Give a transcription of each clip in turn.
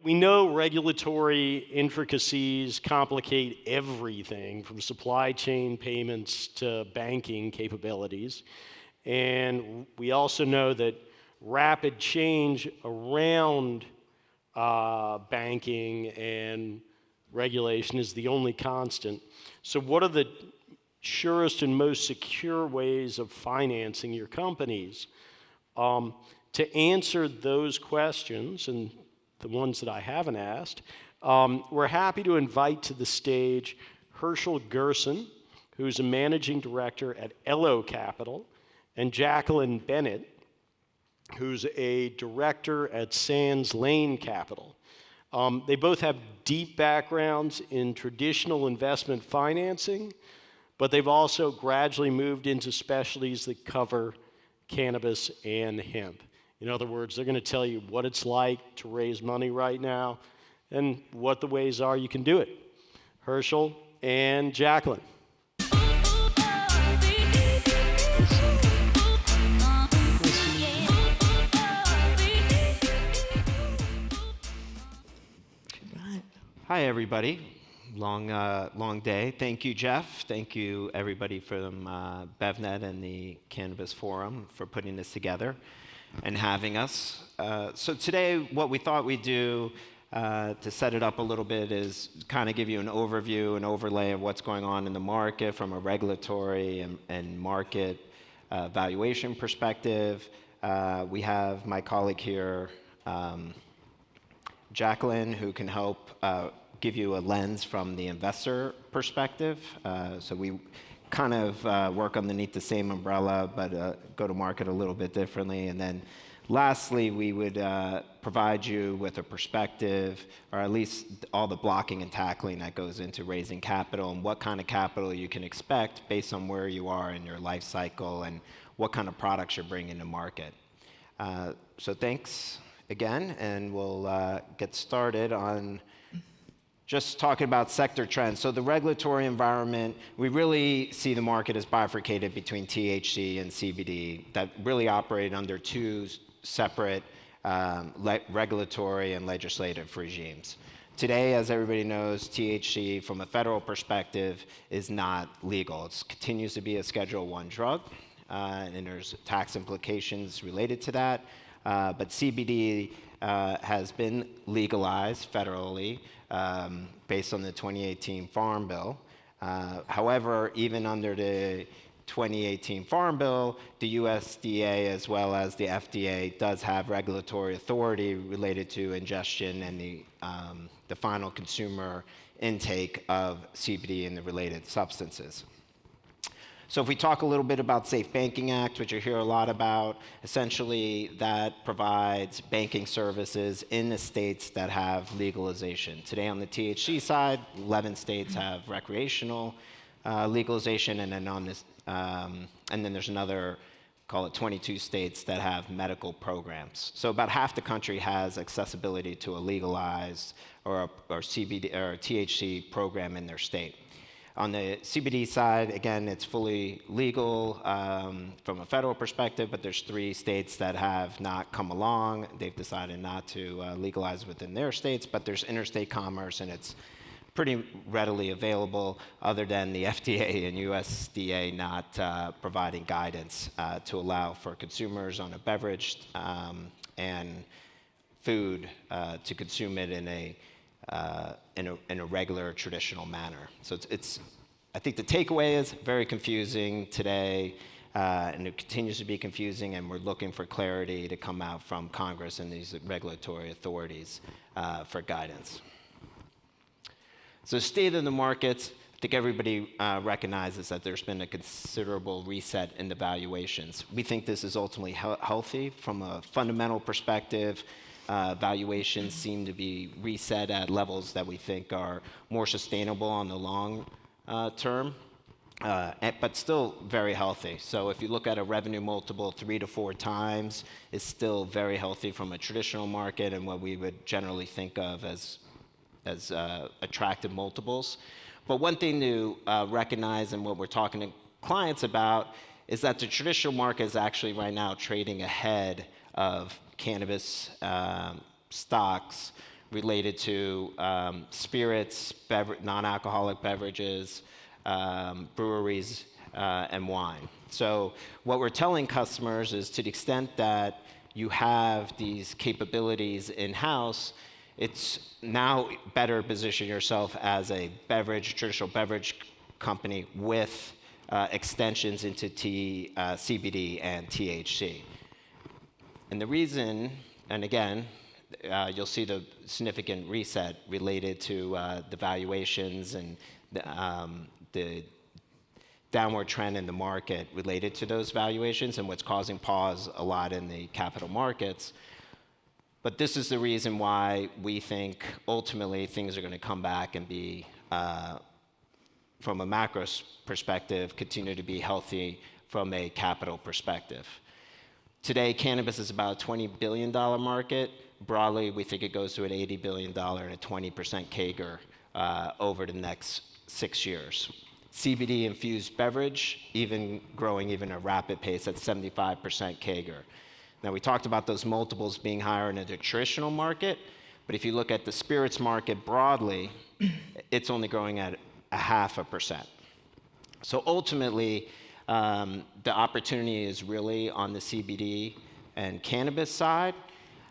We know regulatory intricacies complicate everything from supply chain payments to banking capabilities. And we also know that rapid change around banking and regulation is the only constant. So what are the surest and most secure ways of financing your companies? To answer those questions, and the ones that I haven't asked, we're happy to invite to the stage Hershel Gerson, who's a managing director at ELLO Capital, and Jacqueline Bennett, who's a director at Sands Lane Capital. They both have deep backgrounds in traditional investment financing, but they've also gradually moved into specialties that cover cannabis and hemp. In other words, they're going to tell you what it's like to raise money right now and what the ways are you can do it. Hershel and Jacqueline. Hi, everybody. Long day. Thank you, Jeff. Thank you, everybody from BevNet and the Cannabis Forum for putting this together and having us. So today, what we thought we'd do to set it up a little bit is kind of give you an overview, an overlay of what's going on in the market from a regulatory and market valuation perspective. We have my colleague here, Jacqueline, who can help give you a lens from the investor perspective. So we kind of work underneath the same umbrella, but go to market a little bit differently. And then lastly, we would provide you with a perspective, or at least all the blocking and tackling that goes into raising capital and what kind of capital you can expect based on where you are in your life cycle and what kind of products you're bringing to market. So thanks again, and we'll get started on just talking about sector trends. So the regulatory environment, we really see the market as bifurcated between THC and CBD that really operate under two separate regulatory and legislative regimes. Today, as everybody knows, THC from a federal perspective is not legal. It continues to be a Schedule I drug, and there's tax implications related to that. But CBD has been legalized federally based on the 2018 Farm Bill. However, even under the 2018 Farm Bill, the USDA as well as the FDA does have regulatory authority related to ingestion and the final consumer intake of CBD and the related substances. So if we talk a little bit about Safe Banking Act, which you hear a lot about, essentially that provides banking services in the states that have legalization. Today on the THC side, 11 states have recreational legalization, and then on this, and then there's another, call it 22 states that have medical programs. So about half the country has accessibility to a legalized or CBD or THC program in their state. On the CBD side, again, it's fully legal from a federal perspective, but there's 3 states that have not come along. They've decided not to legalize within their states, but there's interstate commerce, and it's pretty readily available, other than the FDA and USDA not providing guidance to allow for consumers on a beverage and food to consume it in a regular, traditional manner. So I think the takeaway is very confusing today, and it continues to be confusing, and we're looking for clarity to come out from Congress and these regulatory authorities for guidance. So state of the markets, I think everybody recognizes that there's been a considerable reset in the valuations. We think this is ultimately healthy from a fundamental perspective. Valuations seem to be reset at levels that we think are more sustainable on the long term, but still very healthy. So if you look at a revenue multiple, 3 to 4 times is still very healthy from a traditional market and what we would generally think of as attractive multiples. But one thing to recognize, and what we're talking to clients about, is that the traditional market is actually right now trading ahead of cannabis stocks related to spirits, non-alcoholic beverages, breweries, and wine. So what we're telling customers is, to the extent that you have these capabilities in-house, it's now better position yourself as a traditional beverage company with extensions into CBD and THC. And the reason, and again, you'll see the significant reset related to the valuations and the downward trend in the market related to those valuations, and what's causing pause a lot in the capital markets. But this is the reason why we think ultimately things are going to come back and be, from a macro perspective, continue to be healthy from a capital perspective. Today, cannabis is about a $20 billion market. Broadly, we think it goes to an $80 billion and a 20% CAGR over the next 6 years. CBD-infused beverage, even growing at a rapid pace at 75% CAGR. Now, we talked about those multiples being higher in the traditional market, but if you look at the spirits market broadly, it's only growing at 0.5%. So ultimately, the opportunity is really on the CBD and cannabis side.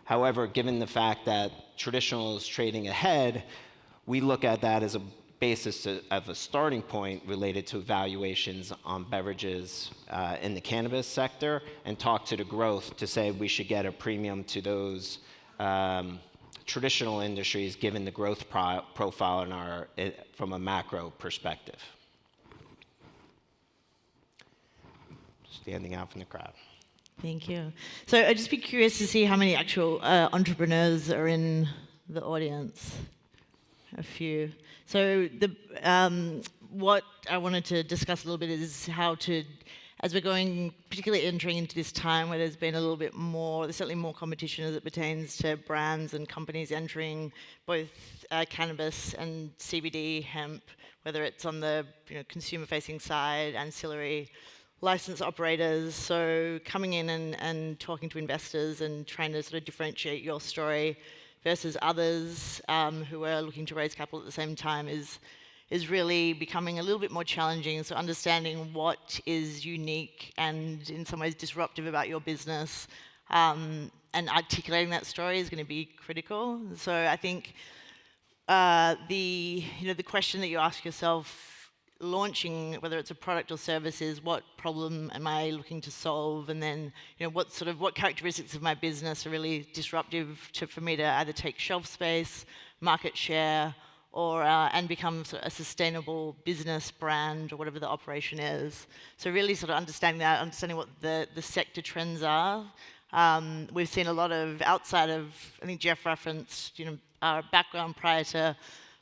However, given the fact that traditional is trading ahead, we look at that as a basis of a starting point related to valuations on beverages in the cannabis sector, and talk to the growth to say we should get a premium to those traditional industries given the growth profile from a macro perspective. Standing out from the crowd. Thank you. So I'd just be curious to see how many actual entrepreneurs are in the audience. A few. So what I wanted to discuss a little bit is how to, as we're going, particularly entering into this time where there's been a little bit more, there's certainly more competition as it pertains to brands and companies entering both cannabis and CBD, hemp, whether it's on the consumer-facing side, ancillary, licensed operators. So coming in and talking to investors and trying to sort of differentiate your story versus others who are looking to raise capital at the same time is really becoming a little bit more challenging. So understanding what is unique and in some ways disruptive about your business and articulating that story is going to be critical. So I think the question that you ask yourself launching, whether it's a product or service, is what problem am I looking to solve, and then what characteristics of my business are really disruptive for me to either take shelf space, market share, or and become a sustainable business brand or whatever the operation is. So really sort of understanding what the sector trends are. We've seen a lot of outside of, I think Jeff referenced, our background prior to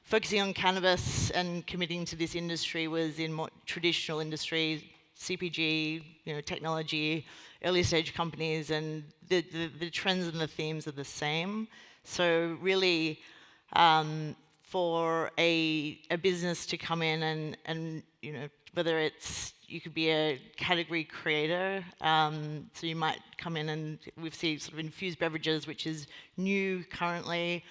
focusing on cannabis and committing to this industry was in more traditional industry, CPG, technology, early stage companies, and the trends and the themes are the same. So really, for a business to come in and whether it's, you could be a category creator, so you might come in and we've seen sort of infused beverages, which is new currently,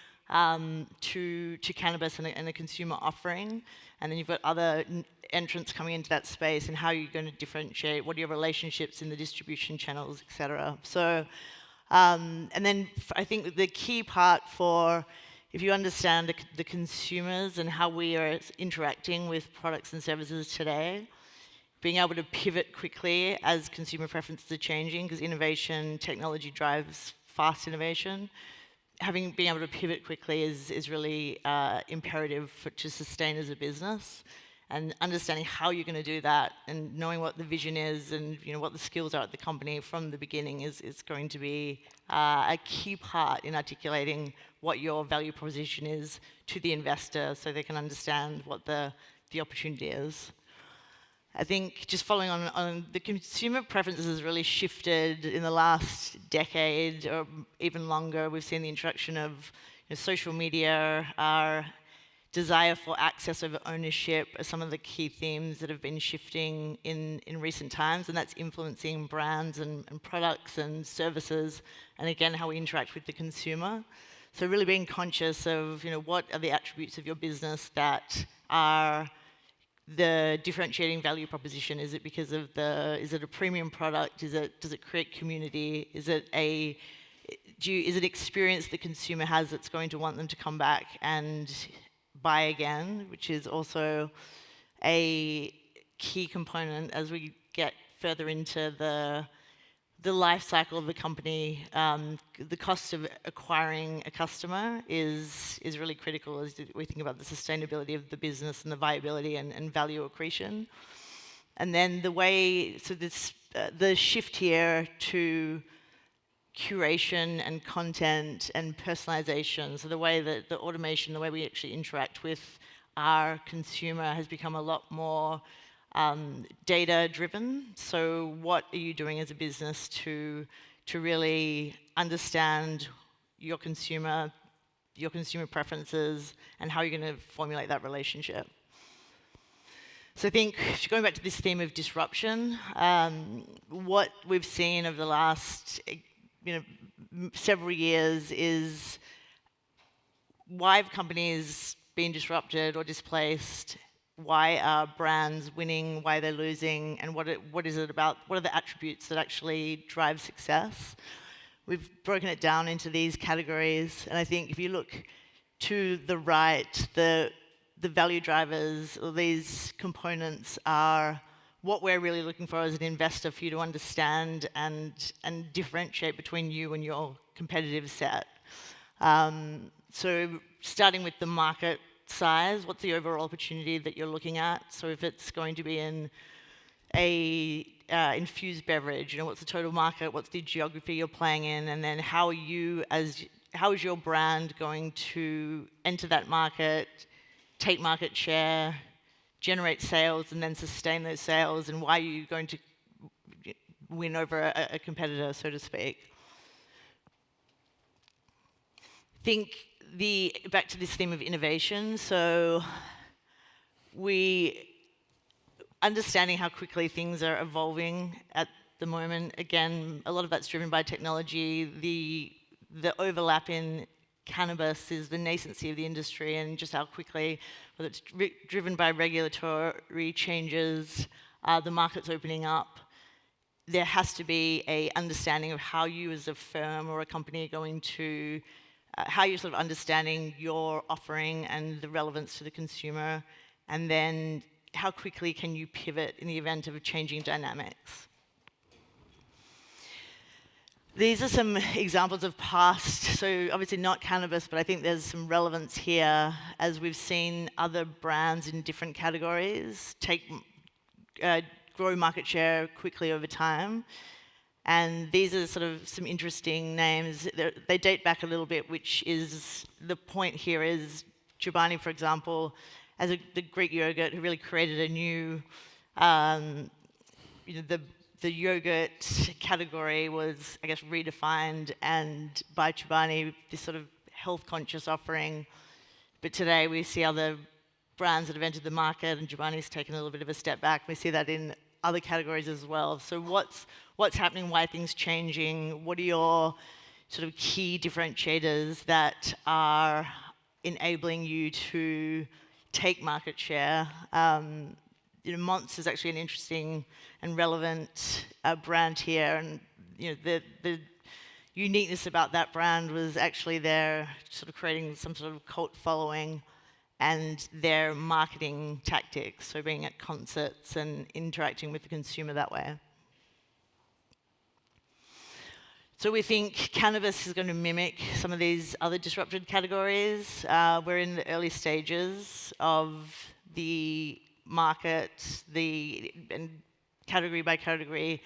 to cannabis and a consumer offering, and then you've got other entrants coming into that space, and how are you going to differentiate? What are your relationships in the distribution channels, etc. So, and then I think the key part for, if you understand the consumers and how we are interacting with products and services today, being able to pivot quickly as consumer preferences are changing, because innovation, technology drives fast innovation. Being able to pivot quickly is really imperative to sustain as a business, and understanding how you're going to do that and knowing what the vision is and what the skills are at the company from the beginning is going to be a key part in articulating what your value proposition is to the investor, so they can understand what the opportunity is. I think just following on the consumer preferences has really shifted in the last decade or even longer. We've seen the introduction of social media, our desire for access over ownership are some of the key themes that have been shifting in recent times, and that's influencing brands and products and services, and again, how we interact with the consumer. So really being conscious of, what are the attributes of your business that are the differentiating value proposition. Is it because of is it a premium product? Does it create community? Is it an experience the consumer has that's going to want them to come back and buy again, which is also a key component as we get further into the life cycle of the company. The cost of acquiring a customer is really critical as we think about the sustainability of the business and the viability and value accretion. And then the shift here to curation and content and personalization. So the way that the automation, the way we actually interact with our consumer has become a lot more data driven. So what are you doing as a business to really understand your consumer preferences, and how you're going to formulate that relationship? So I think, going back to this theme of disruption, what we've seen over the last several years is why have companies been disrupted or displaced? Why are brands winning? Why they're losing? And what is it about? What are the attributes that actually drive success? We've broken it down into these categories, and I think if you look to the right, the value drivers, or these components, are what we're really looking for as an investor, for you to understand and differentiate between you and your competitive set. So starting with the market size, what's the overall opportunity that you're looking at? So if it's going to be in a infused beverage, what's the total market? What's the geography you're playing in? And then how is your brand going to enter that market, take market share, generate sales, and then sustain those sales? And why are you going to win over a competitor, so to speak? Back to this theme of innovation. So understanding how quickly things are evolving at the moment. Again, a lot of that's driven by technology. The overlap in cannabis is the nascency of the industry, and just how quickly, whether it's driven by regulatory changes, the market's opening up. There has to be a understanding of how you as a firm or a company are going to how you're sort of understanding your offering and the relevance to the consumer, and then how quickly can you pivot in the event of changing dynamics. These are some examples of past, so obviously not cannabis, but I think there's some relevance here as we've seen other brands in different categories grow market share quickly over time. And these are sort of some interesting names. They date back a little bit, which is the point here is Chobani, for example, as the Greek yogurt, who really created a new, the yogurt category was, I guess, redefined, and by Chobani, this sort of health-conscious offering. But today we see other brands that have entered the market, and Chobani's taken a little bit of a step back. We see that in other categories as well. So what's happening? Why are things changing? What are your sort of key differentiators that are enabling you to take market share? Monster is actually an interesting and relevant brand here, and the uniqueness about that brand was actually their sort of creating some sort of cult following and their marketing tactics, so being at concerts and interacting with the consumer that way. So we think cannabis is going to mimic some of these other disrupted categories. We're in the early stages of the market, and category by category,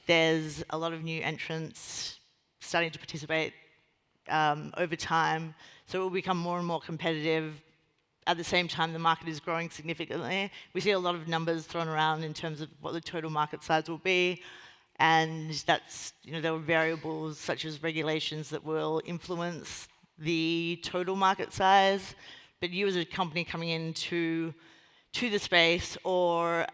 there's a lot of new entrants starting to participate over time. So it will become more and more competitive. At the same time, the market is growing significantly. We see a lot of numbers thrown around in terms of what the total market size will be. And that's, there are variables such as regulations that will influence the total market size. But you as a company coming into the space or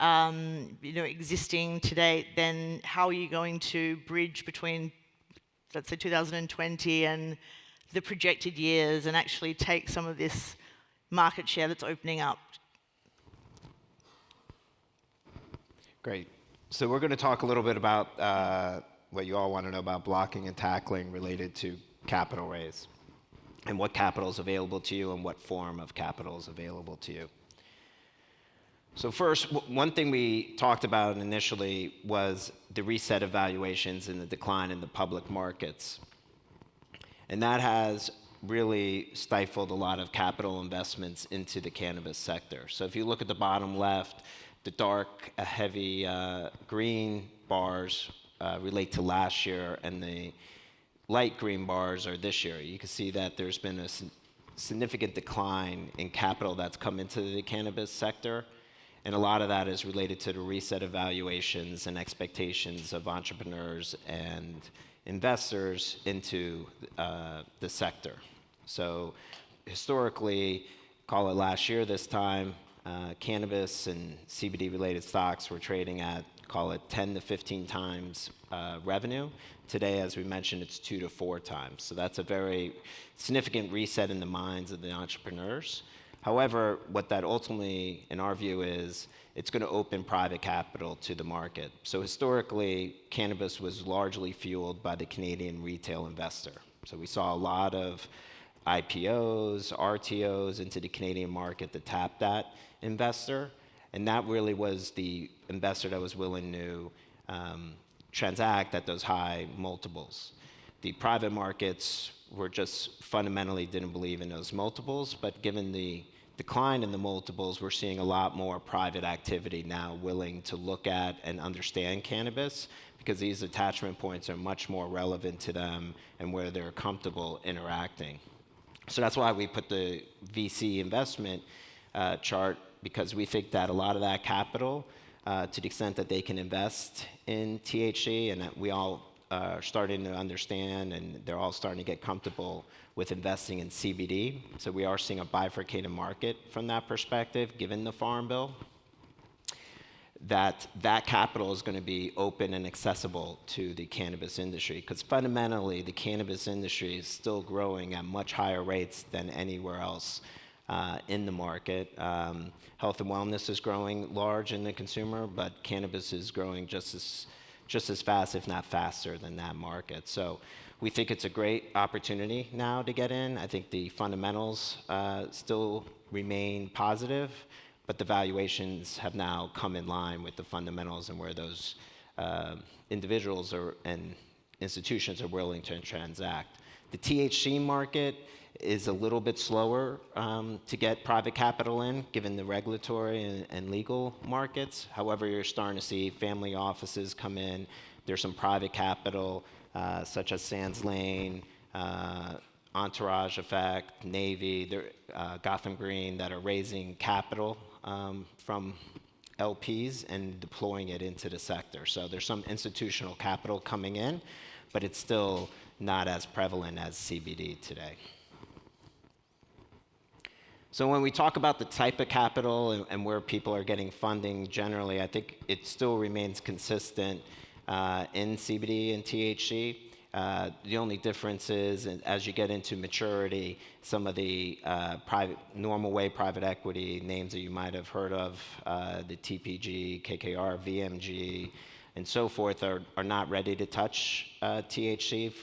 existing to date, then how are you going to bridge between, let's say, 2020 and the projected years and actually take some of this market share that's opening up. Great. So we're going to talk a little bit about what you all want to know about blocking and tackling related to capital raise and what capital is available to you and what form of capital is available to you. So first, one thing we talked about initially was the reset of valuations and the decline in the public markets. And that has really stifled a lot of capital investments into the cannabis sector. So if you look at the bottom left, the dark, heavy green bars relate to last year, and the light green bars are this year. You can see that there's been a significant decline in capital that's come into the cannabis sector. And a lot of that is related to the reset of valuations and expectations of entrepreneurs and investors into the sector. So historically, call it last year this time, cannabis and CBD-related stocks were trading at, call it 10 to 15 times revenue. Today, as we mentioned, it's 2 to 4 times. So that's a very significant reset in the minds of the entrepreneurs. However, what that ultimately, in our view, is it's going to open private capital to the market. So historically, cannabis was largely fueled by the Canadian retail investor. So we saw a lot of IPOs, RTOs into the Canadian market to tap that investor. And that really was the investor that was willing to transact at those high multiples. The private markets were just fundamentally didn't believe in those multiples, but given the decline in the multiples, we're seeing a lot more private activity now willing to look at and understand cannabis because these attachment points are much more relevant to them and where they're comfortable interacting. So that's why we put the VC investment chart, because we think that a lot of that capital, to the extent that they can invest in THC, and that we all are starting to understand and they're all starting to get comfortable with investing in CBD. So we are seeing a bifurcated market from that perspective, given the Farm Bill, that capital is going to be open and accessible to the cannabis industry. Because fundamentally, the cannabis industry is still growing at much higher rates than anywhere else in the market. Health and wellness is growing large in the consumer, but cannabis is growing just as fast, if not faster, than that market. So we think it's a great opportunity now to get in. I think the fundamentals still remain positive, but the valuations have now come in line with the fundamentals and where those individuals and institutions are willing to transact. The THC market is a little bit slower to get private capital in, given the regulatory and legal markets. However, you're starting to see family offices come in. There's some private capital, such as Sands Lane, Entourage Effect, Navy, Gotham Green, that are raising capital from LPs and deploying it into the sector. So there's some institutional capital coming in, but it's still not as prevalent as CBD today. So when we talk about the type of capital and where people are getting funding generally, I think it still remains consistent in CBD and THC. The only difference is, as you get into maturity, some of the normal way private equity names that you might have heard of, the TPG, KKR, VMG, and so forth, are not ready to touch THC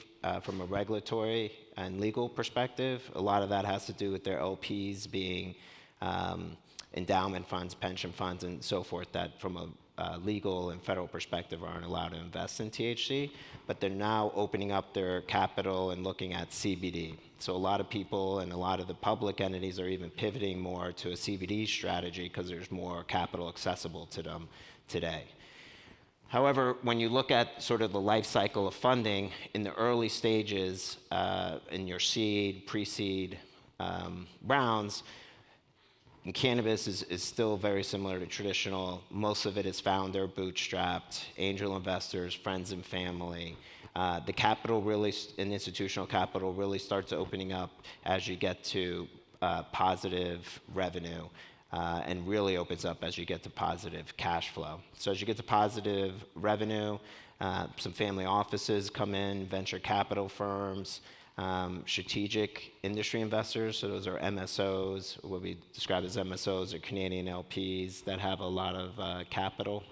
from a regulatory and legal perspective. A lot of that has to do with their LPs being endowment funds, pension funds, and so forth, that from a legal and federal perspective aren't allowed to invest in THC, but they're now opening up their capital and looking at CBD. So a lot of people and a lot of the public entities are even pivoting more to a CBD strategy because there's more capital accessible to them today. However, when you look at sort of the life cycle of funding in the early stages, in your seed, pre-seed rounds, and cannabis is still very similar to traditional. Most of it is founder, bootstrapped, angel investors, friends and family. The capital really, and institutional capital really starts opening up as you get to positive revenue. And really opens up as you get to positive cash flow. So as you get to positive revenue, some family offices come in, venture capital firms, strategic industry investors, so those are MSOs, what we describe as MSOs, or Canadian LPs that have a lot of capital,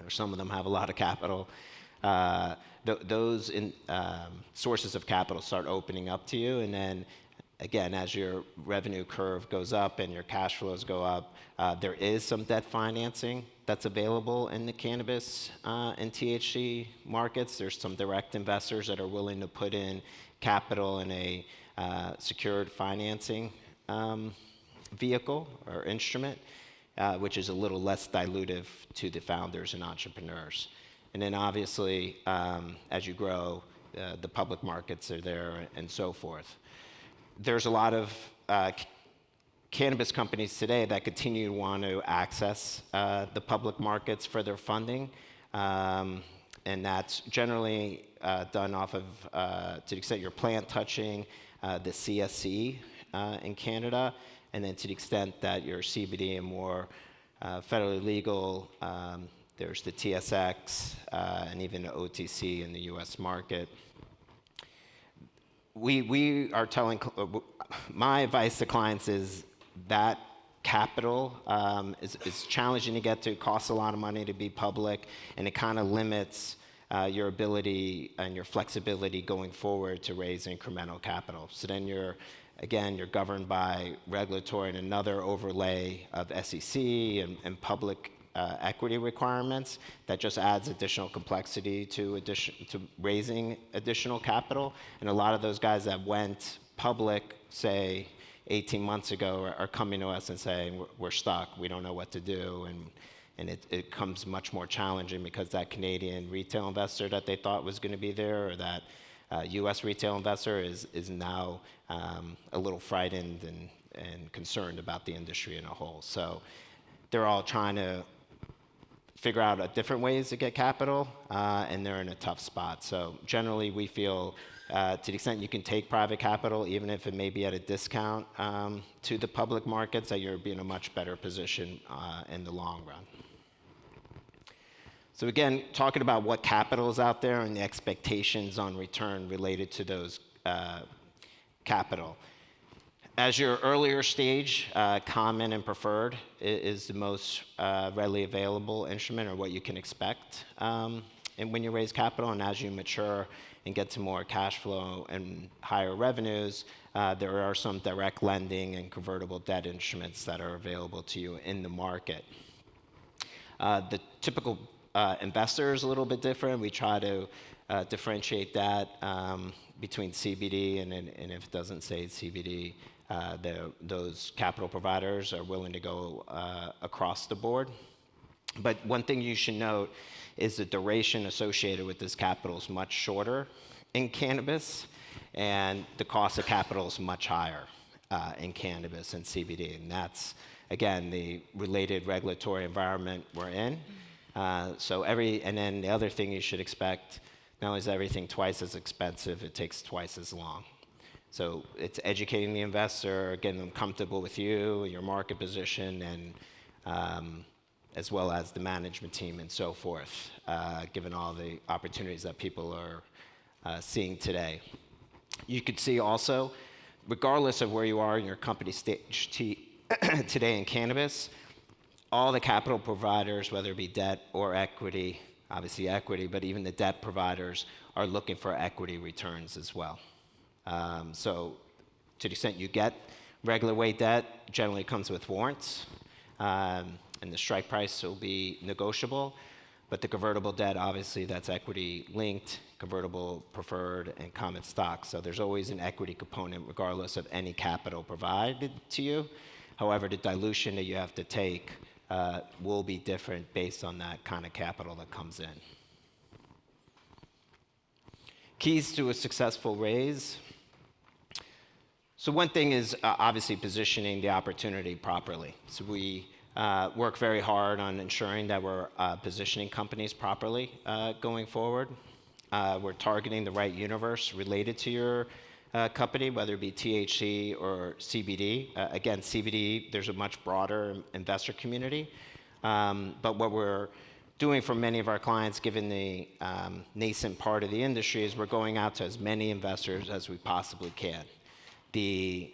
or some of them have a lot of capital. Those sources of capital start opening up to you, and then again, as your revenue curve goes up and your cash flows go up, there is some debt financing that's available in the cannabis and THC markets. There's some direct investors that are willing to put in capital in a secured financing vehicle or instrument, which is a little less dilutive to the founders and entrepreneurs. And then obviously, as you grow, the public markets are there and so forth. There's a lot of cannabis companies today that continue to want to access the public markets for their funding, and that's generally done off of, to the extent you're plant touching, the CSC in Canada, and then to the extent that you're CBD and more federally legal, there's the TSX and even the OTC in the US market. We are telling, my advice to clients is that capital is challenging to get to, it costs a lot of money to be public, and it kind of limits your ability and your flexibility going forward to raise incremental capital. So then you're governed by regulatory and another overlay of SEC and public equity requirements that just adds additional complexity to raising additional capital. And a lot of those guys that went public, say, 18 months ago are coming to us and saying, we're stuck, we don't know what to do, and it becomes much more challenging because that Canadian retail investor that they thought was going to be there, or that US retail investor is now a little frightened and concerned about the industry in a whole. So they're all trying to figure out different ways to get capital, and they're in a tough spot. So generally, we feel to the extent you can take private capital, even if it may be at a discount to the public markets, that you'll be in a much better position in the long run. So again, talking about what capital is out there and the expectations on return related to those capital. As your earlier stage, common and preferred is the most readily available instrument, or what you can expect and when you raise capital. And as you mature and get to more cash flow and higher revenues, there are some direct lending and convertible debt instruments that are available to you in the market. The typical investor is a little bit different. We try to differentiate that between CBD and if it doesn't say CBD, those capital providers are willing to go across the board. But one thing you should note is the duration associated with this capital is much shorter in cannabis, and the cost of capital is much higher in cannabis and CBD. And that's, again, the related regulatory environment we're in. And then the other thing you should expect, not only is everything twice as expensive, it takes twice as long. So it's educating the investor, getting them comfortable with you, your market position, and as well as the management team and so forth, given all the opportunities that people are seeing today. You could see also, regardless of where you are in your company stage today in cannabis, all the capital providers, whether it be debt or equity, obviously equity, but even the debt providers are looking for equity returns as well. So to the extent you get regular way debt, generally comes with warrants, and the strike price will be negotiable. But the convertible debt, obviously, that's equity linked, convertible preferred, and common stock. So there's always an equity component regardless of any capital provided to you. However, the dilution that you have to take will be different based on that kind of capital that comes in. Keys to a successful raise. So one thing is obviously positioning the opportunity properly. So we work very hard on ensuring that we're positioning companies properly going forward. We're targeting the right universe related to your company, whether it be THC or CBD. Again, CBD, there's a much broader investor community. But what we're doing for many of our clients, given the nascent part of the industry, is we're going out to as many investors as we possibly can. It's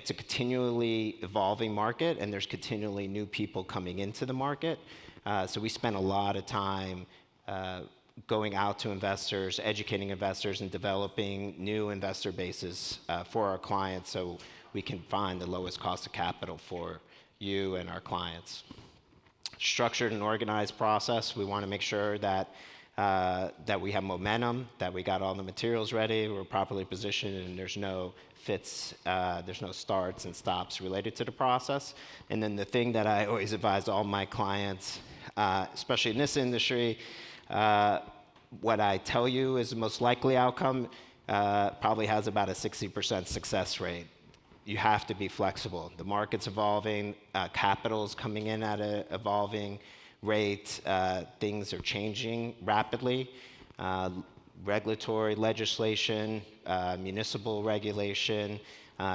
a continually evolving market, and there's continually new people coming into the market. So we spend a lot of time going out to investors, educating investors, and developing new investor bases for our clients so we can find the lowest cost of capital for you and our clients. Structured and organized process. We want to make sure that we have momentum, that we got all the materials ready, we're properly positioned, and there's no fits, there's no starts and stops related to the process. And then the thing that I always advise all my clients, especially in this industry, what I tell you is the most likely outcome probably has about a 60% success rate. You have to be flexible. The market's evolving, capital's coming in at an evolving rate, things are changing rapidly. Regulatory legislation, municipal regulation,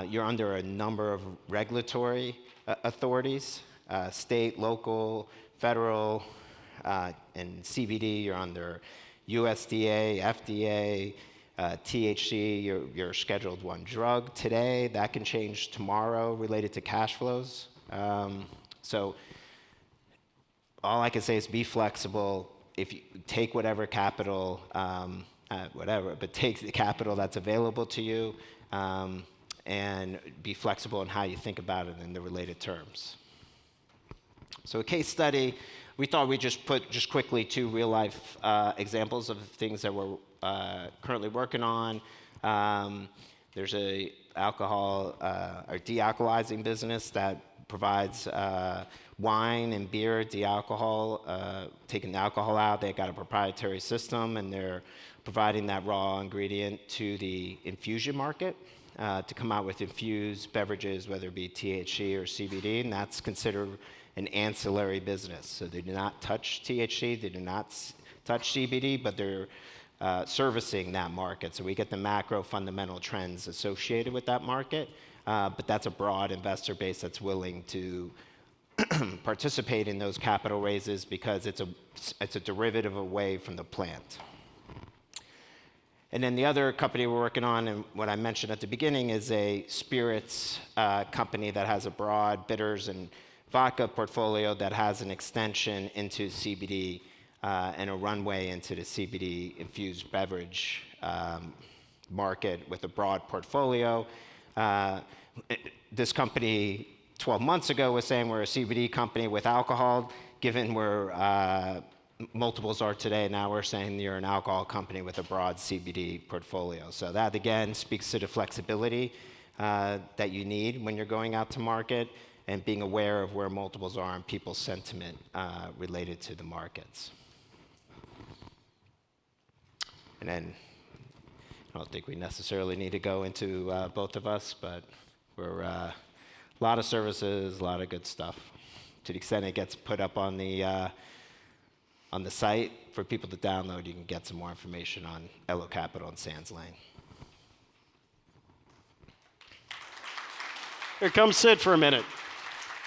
you're under a number of regulatory authorities, state, local, federal, and CBD, you're under USDA, FDA, THC, your Scheduled 1 drug today. That can change tomorrow related to cash flows. So all I can say is be flexible. If you take whatever capital, but take the capital that's available to you, and be flexible in how you think about it in the related terms. So a case study, we thought we'd just put quickly 2 real-life examples of things that we're currently working on. There's a alcohol or de-alcoholizing business that provides wine and beer de-alcohol, taking the alcohol out. They've got a proprietary system, and they're providing that raw ingredient to the infusion market to come out with infused beverages, whether it be THC or CBD, and that's considered an ancillary business. So they do not touch THC, they do not touch CBD, but they're servicing that market. So we get the macro fundamental trends associated with that market, but that's a broad investor base that's willing to participate in those capital raises because it's a derivative away from the plant. And then the other company we're working on, and what I mentioned at the beginning, is a spirits company that has a broad bitters and vodka portfolio that has an extension into CBD and a runway into the CBD infused beverage market with a broad portfolio. This company 12 months ago was saying we're a CBD company with alcohol. Given where multiples are today, now we're saying you're an alcohol company with a broad CBD portfolio. So that again speaks to the flexibility that you need when you're going out to market and being aware of where multiples are and people's sentiment related to the markets. And then I don't think we necessarily need to go into both of us, but we're a lot of services, a lot of good stuff. To the extent it gets put up on the site for people to download, you can get some more information on ELLO Capital and Sands Lane. Here, come sit for a minute.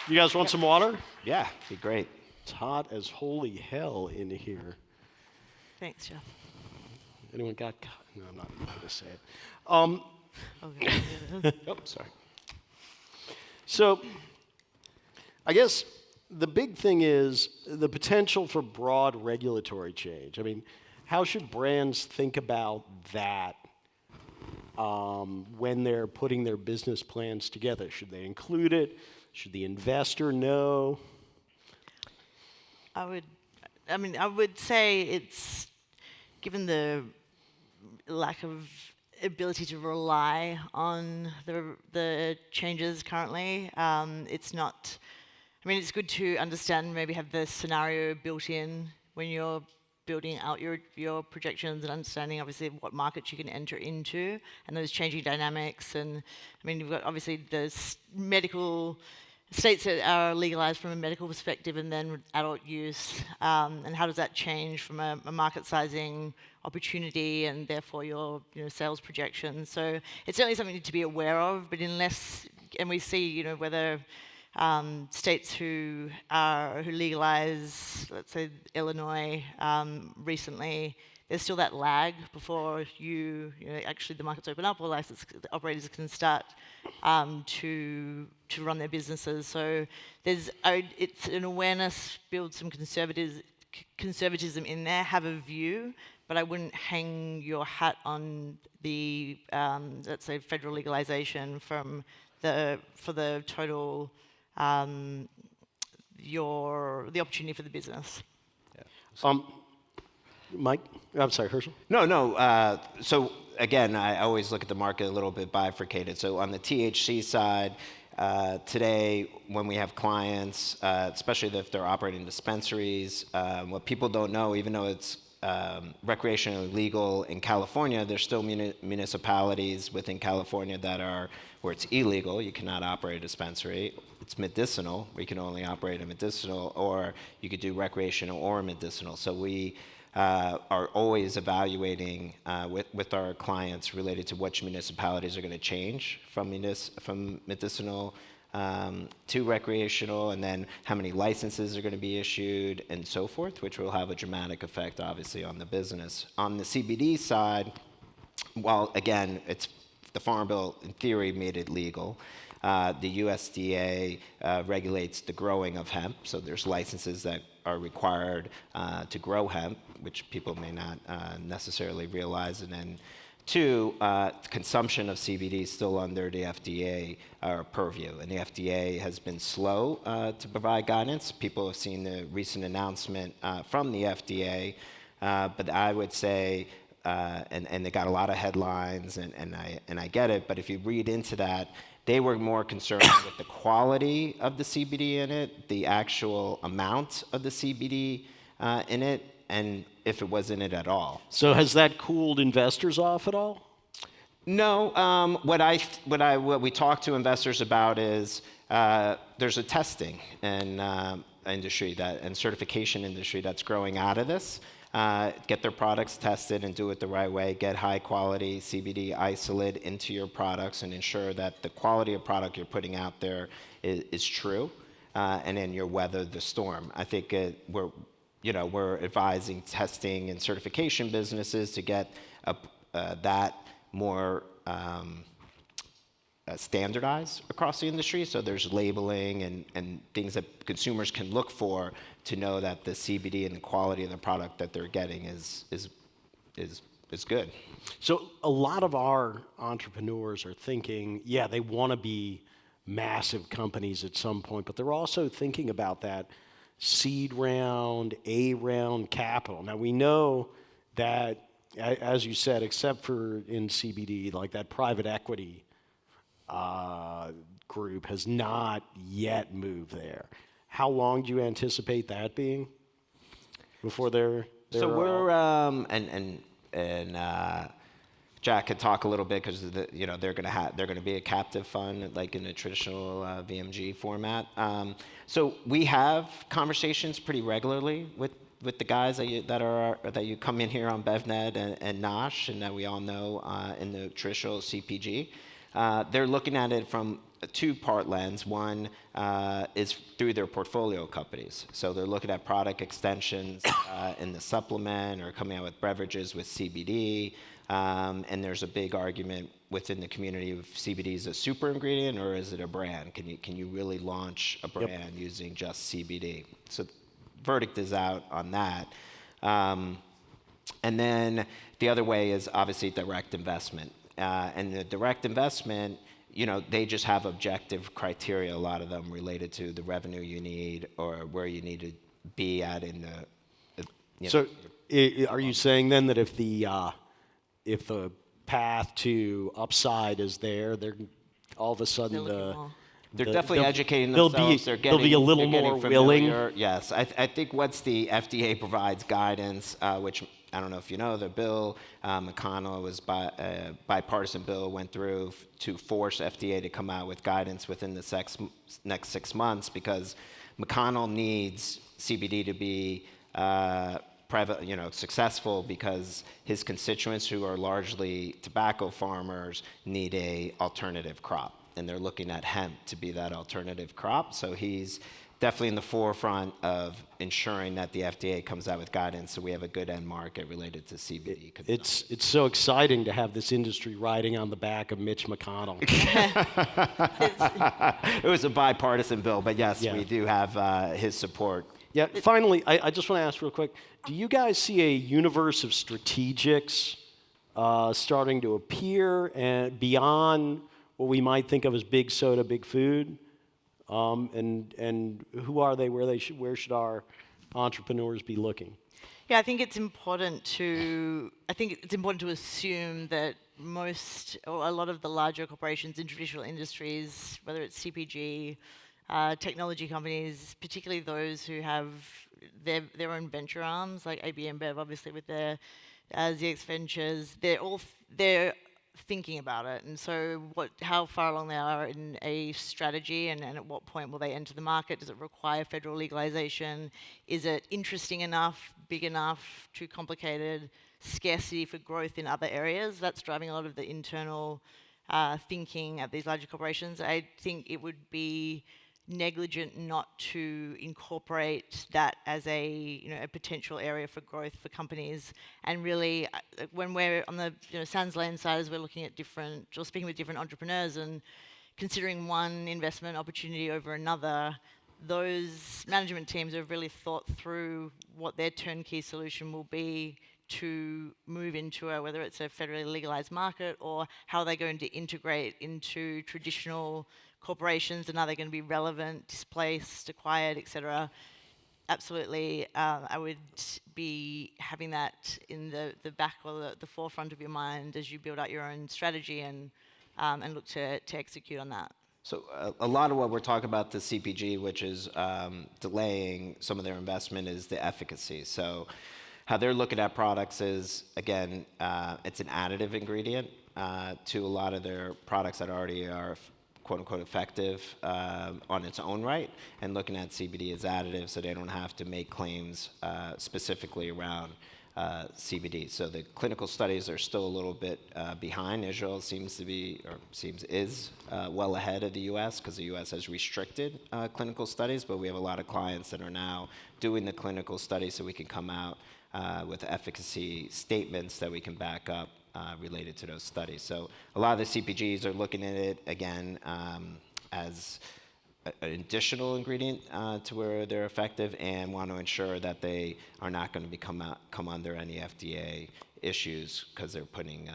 You guys want some water? Yeah, be great. It's hot as holy hell in here. Thanks, Jeff. Anyone got caught? No, I'm not going to say it. Okay. Oh, sorry. So, I guess the big thing is the potential for broad regulatory change. I mean, how should brands think about that when they're putting their business plans together? Should they include it? Should the investor know? I would say it's, given the lack of ability to rely on the changes currently, it's not, it's good to understand, maybe have the scenario built in when you're building out your projections and understanding obviously what markets you can enter into and those changing dynamics. And you've got obviously the medical states that are legalized from a medical perspective, and then adult use, and how does that change from a market sizing opportunity and therefore your sales projections. So it's certainly something to be aware of, but unless, and we see whether states who legalize, let's say Illinois recently, there's still that lag before actually the markets open up or license operators can start to run their businesses. So it's an awareness, build some conservatism in there, have a view, but I wouldn't hang your hat on the let's say federal legalization for the total the opportunity for the business. Mike? I'm sorry, Hershel? No. So again, I always look at the market a little bit bifurcated. So on the THC side, today when we have clients, especially if they're operating dispensaries, what people don't know, even though it's recreationally legal in California, there's still municipalities within California that are where it's illegal. You cannot operate a dispensary. It's medicinal. We can only operate a medicinal, or you could do recreational or medicinal. So we are always evaluating with our clients related to which municipalities are going to change from medicinal to recreational, and then how many licenses are going to be issued and so forth, which will have a dramatic effect, obviously, on the business. On the CBD side, while, again, the Farm Bill, in theory, made it legal, the USDA regulates the growing of hemp, so there's licenses that are required to grow hemp, which people may not necessarily realize. And then two, consumption of CBD is still under the FDA purview, and the FDA has been slow to provide guidance. People have seen the recent announcement from the FDA, but I would say, and they got a lot of headlines, and I get it, but if you read into that, they were more concerned with the quality of the CBD in it, the actual amount of the CBD in it, and if it was in it at all. So has that cooled investors off at all? No. What we talk to investors about is there's a testing and industry and certification industry that's growing out of this. Get their products tested and do it the right way. Get high quality CBD isolate into your products and ensure that the quality of product you're putting out there is true, and then you weather the storm. I think we're advising testing and certification businesses to get that more standardized across the industry, so there's labeling and things that consumers can look for to know that the CBD and the quality of the product that they're getting is good. So a lot of our entrepreneurs are thinking, yeah, they want to be massive companies at some point, but they're also thinking about that seed round, A round capital. Now we know that, as you said, except for in CBD, like that private equity group has not yet moved there. How long do you anticipate that being before they're so we're and Jack could talk a little bit because they're going to be a captive fund like in a traditional VMG format. So we have conversations pretty regularly with the guys that you come in here on BevNet and Nosh, and that we all know in the traditional CPG. They're looking at it from a two-part lens. One is through their portfolio companies. So they're looking at product extensions in the supplement or coming out with beverages with CBD. And there's a big argument within the community of CBD is a super ingredient or is it a brand? Can you really launch a brand using just CBD? So verdict is out on that. And then the other way is obviously direct investment. And the direct investment, they just have objective criteria, a lot of them related to the revenue you need or where you need to be at in the. So are you saying then that if the path to upside is there, they're all of a sudden they're definitely educating themselves. They'll be a little more willing. Yes, I think once the FDA provides guidance, which I don't know if you know, the bill, McConnell was bipartisan bill went through to force FDA to come out with guidance within the next 6 months because McConnell needs CBD to be successful because his constituents who are largely tobacco farmers need a alternative crop. and they're looking at hemp to be that alternative crop. So he's definitely in the forefront of ensuring that the FDA comes out with guidance so we have a good end market related to CBD. It's so exciting to have this industry riding on the back of Mitch McConnell. It was a bipartisan bill, but yes, Yeah. we do have his support. Yeah, finally, I just want to ask real quick, do you guys see a universe of strategics starting to appear and beyond what we might think of as big soda, big food? And who are they? Where should our entrepreneurs be looking? Yeah, I think it's important to assume that most or a lot of the larger corporations in traditional industries, whether it's CPG, technology companies, particularly those who have their own venture arms, like AB InBev, obviously with their ZX Ventures, they're thinking about it, and so how far along they are in a strategy, and at what point will they enter the market? Does it require federal legalization? Is it interesting enough, big enough, too complicated, scarcity for growth in other areas? That's driving a lot of the internal thinking at these larger corporations. I think it would be negligent not to incorporate that as a potential area for growth for companies. And really, when we're on the Sans Lane side, as we're looking at speaking with different entrepreneurs and considering one investment opportunity over another, those management teams have really thought through what their turnkey solution will be to move into whether it's a federally legalized market, or how they're going to integrate into traditional corporations, and are they going to be relevant, displaced, acquired, etc. Absolutely, I would be having that in the back or the forefront of your mind as you build out your own strategy and look to execute on that. So a lot of what we're talking about the CPG, which is delaying some of their investment, is the efficacy. So how they're looking at products is, again, it's an additive ingredient to a lot of their products that already are quote-unquote effective on its own right, and looking at CBD as additive so they don't have to make claims specifically around CBD. So the clinical studies are still a little bit behind. Israel is well ahead of the US, because the US has restricted clinical studies, but we have a lot of clients that are now doing the clinical studies so we can come out with efficacy statements that we can back up related to those studies. So a lot of the CPGs are looking at it, again, as an additional ingredient to where they're effective, and want to ensure that they are not going to come under any FDA issues because they're putting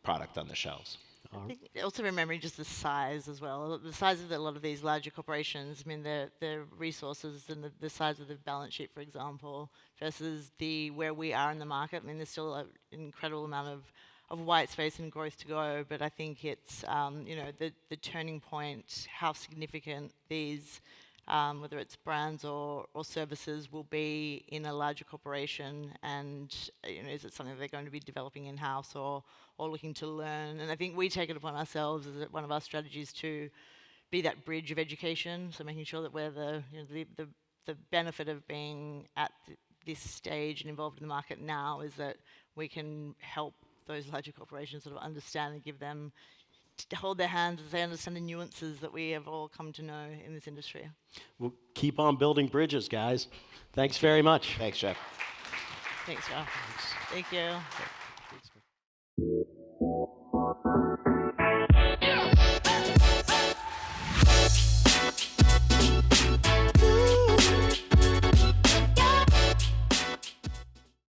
product on the shelves. I think also remembering just the size as well. The size of a lot of these larger corporations, I mean, the resources and the size of the balance sheet, for example, versus where we are in the market. I mean, there's still an incredible amount of white space and growth to go, but I think it's, the turning point, how significant these, whether it's brands or services, will be in a larger corporation, and is it something they're going to be developing in-house or looking to learn? And I think we take it upon ourselves as one of our strategies to be that bridge of education, so making sure that we're the benefit of being at this stage and involved in the market now is that we can help those larger corporations sort of understand and give them, to hold their hands as they understand the nuances that we have all come to know in this industry. We'll keep on building bridges, guys. Thanks very much. Thanks, Jeff. Thanks, Jeff. Thank you.